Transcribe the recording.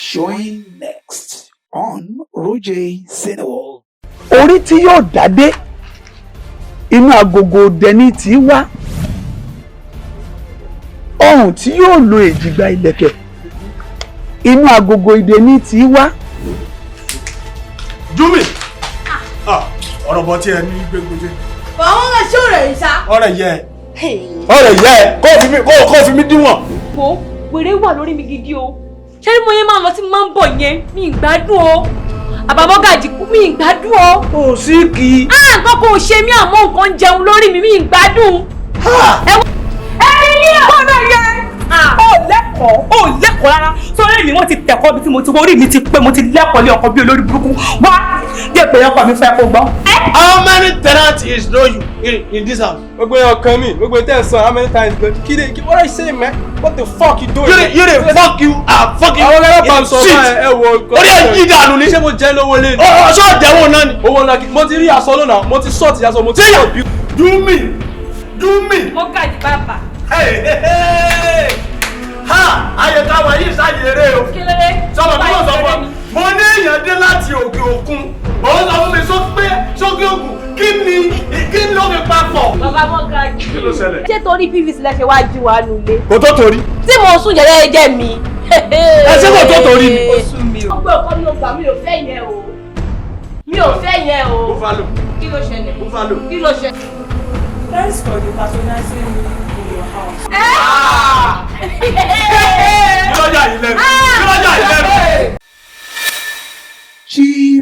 Showing next on Rojay Cineworld. Orí tí yóò dádé inú agogo dẹni tí wá ọrùn tí yóò lo èjìgbà ìlẹ̀kẹ̀ inú agogo ìdẹni tí wá. Júmi ọ̀rọ̀ bọ́ tí ẹ ní gbégbójé. Àwọn ọ̀rẹ́ ṣé ọ̀rẹ́ yìí ṣá. Ọ̀rẹ́ yẹ kó fi mí díwọ̀n. Wo wèrè wà lórí mi gidi o. Ṣé mo yẹn máa lọ tí mo máa ń bọ̀ yẹn mi ì gbádùn o. Àbábọ́gàjì kú mi ì gbádùn o. Ó sì kì í. Nǹkan kò ṣe mí àmọ́ nǹkan jẹun lórí mi ì gbádùn. Ẹ̀yin ní ọ̀nà yẹn. Ó lẹ́kọ̀ọ́ rárá. Sọ́rẹ́ mi wọ́n ti tẹ̀kọ́ bí tí mo ti orí mi ti pé mo ti lẹ́kọ̀ọ́ lé ọkọ̀ bí olórí burúkú. Wá dé pé ọkọ̀ mi fẹ́ kó gbọ́. How many tenants is know you in this house? Gbogbo ọkàn mi, gbogbo tẹ̀sán, how many times go? What are you saying, man? What the fuck you doing? You dey fuck you and fuck you. Àwọn ọlọ́pàá bá ń sọ báyìí ẹ wo nǹkan. Orí ẹ̀ yí dànù ni. Ṣé mo jẹ́ lówó lé ni? Ọ̀ṣọ́ ìdẹ̀wọ̀n náà ni. Owó ńlá kí mo ti rí aṣọ lónà, mo ti sọ́ọ̀tì aṣọ, mo ti sọ bí. Júmi. Mo gàjì bàbà. Ayé táwa yìí ṣàyèrè o. Kí ló dé? Sọ́mọ bí wọ́n sọ fún ọ. Mo ní èèyàn dé láti òkè òkun. Òun sọ fún mi sókè òkun. Kí ni ó fi papọ̀? Bàbá mo gàjì. Kí ló ṣẹlẹ̀? Ṣé torí PVC lẹ ṣe wá jí wa nulẹ̀? Kò tó torí. Tí mo sùn jẹ́jẹ́ jẹ́ mi. Ẹ ṣé kò tó torí ni. Ó sún mi o. Ọgbẹ́ ọkọ mi ò gbà mi ò fẹ́ yẹn o. Mi ò fẹ́ yẹn o. Buffalo. Kí ló ṣẹlẹ̀? Buffalo. Kí ló ṣẹlẹ̀? Thanks for the patronizing me in your house. Kí ló yà yín lẹ́nu? She